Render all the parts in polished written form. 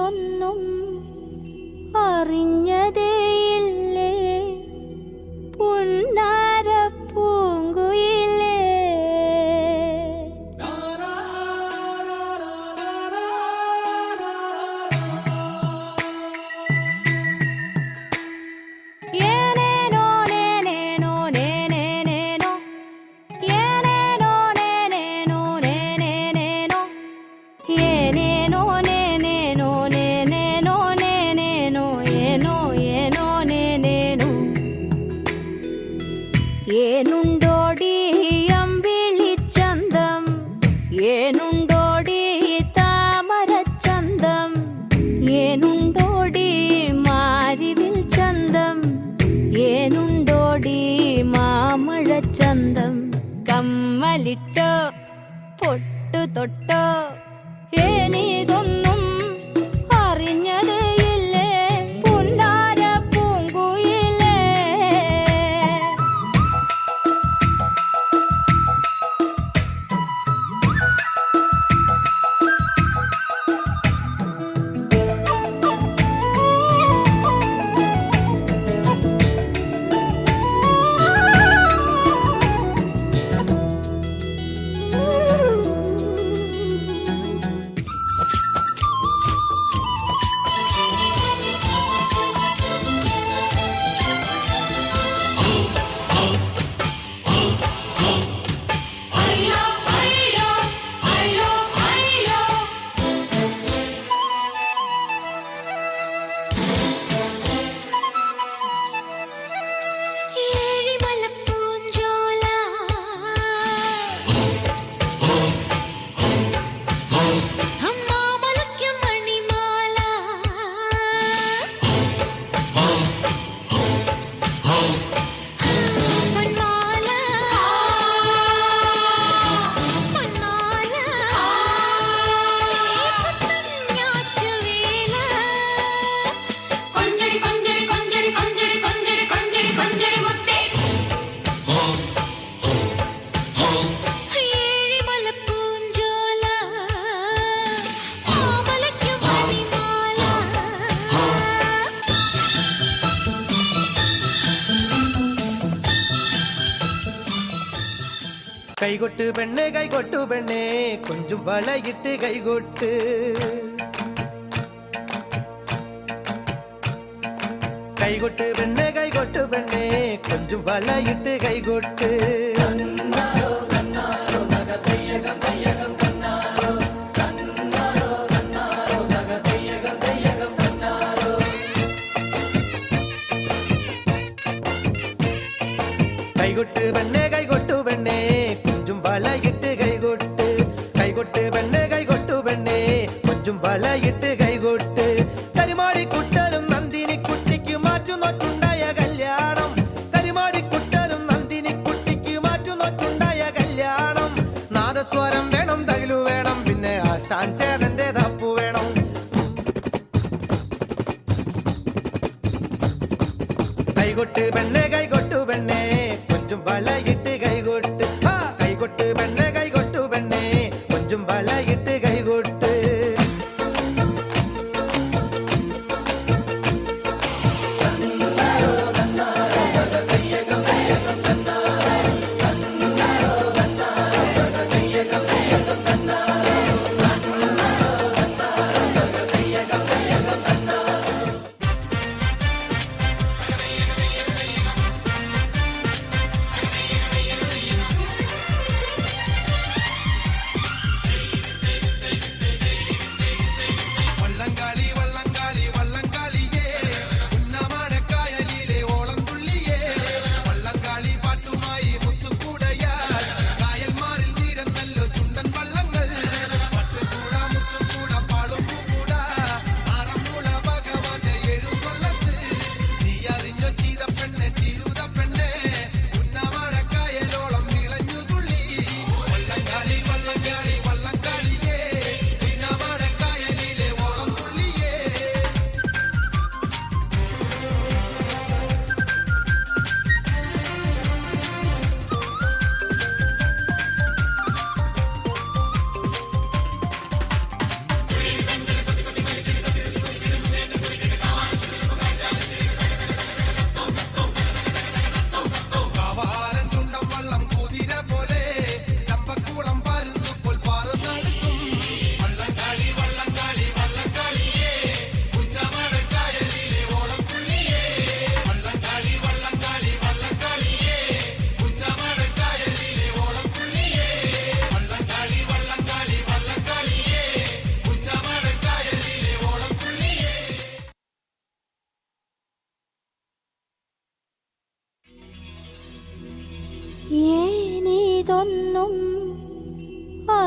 ഏനിതൊന്നും അറിഞ്ഞതേയില്ലേ പുന്നാര പൂങ്കുയിലേ. ഏനേനോ നേനേനോ നേനേനേനോ ഏനേനോ നേനേനോ നേനേനേനോ ഏനേനോ നേനേനോ നേനേനോ നേനേനോ ഏനോ ഏനോ നേനേനോ. ഏനുണ്ടോടി അമ്പിളിച്ചന്തം ഏനുണ്ടോടി താമരച്ചന്തം ഏനുണ്ടോടി മാരിവിൽ ചന്തം ഏനുണ്ടോടി മാമഴച്ചന്തം. കമ്മലിട്ടോ പൊട്ടു തൊട്ടോ ഏനിതൊന്നും അറിഞ്ഞതേയില്ലേ പുന്നാര പൂങ്കുയിലേ. കൈകൊട്ട് പെണ്ണേ കൈകൊട്ടു പെണ്ണേ കൊഞ്ചും വളയിട്ട് കൈകൊട്ട്. കൈകൊട്ട് പെണ്ണേ കൈകൊട്ടു പെണ്ണേ കൊഞ്ചും വളയിട്ട് കൈകൊട്ട്. കൈകൊട്ട് പെണ്ണേ കൈകൊട്ടു പെണ്ണേ കൊഞ്ചും വളയിട്ട് കൈകൊട്ട്. കൈകൊട്ട് പെണ്ണേ കൈകൊട്ടു പെണ്ണേ കൊഞ്ചും വളയിട്ട് കൈകൊട്ട്. കരിമാടിക്കുട്ടനും നന്ദിനി കുട്ടിക്ക് മാറ്റുനോറ്റുണ്ടായ കല്യാണം. കരിമാടിക്കുട്ടനും നന്ദിനി കുട്ടിക്ക് മാറ്റുനോറ്റുണ്ടായ കല്യാണം. നാദസ്വരം വേണം തകിലു വേണം പിന്നെ ആശാൻ ചേതന്റെ തപ്പു വേണം. കൈകൊട്ട് പെണ്ണേ കൈകൊട്ടു പെണ്ണേ കൊഞ്ചും വളയിട്ട് കൈകൊട്ട്. കൈകൊട്ട് പെണ്ണേ കൈകൊട്ടു പെണ്ണേ കൊഞ്ചും വളയിട്ട് കൈകൊട്ട്.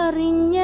അറിഞ്ഞ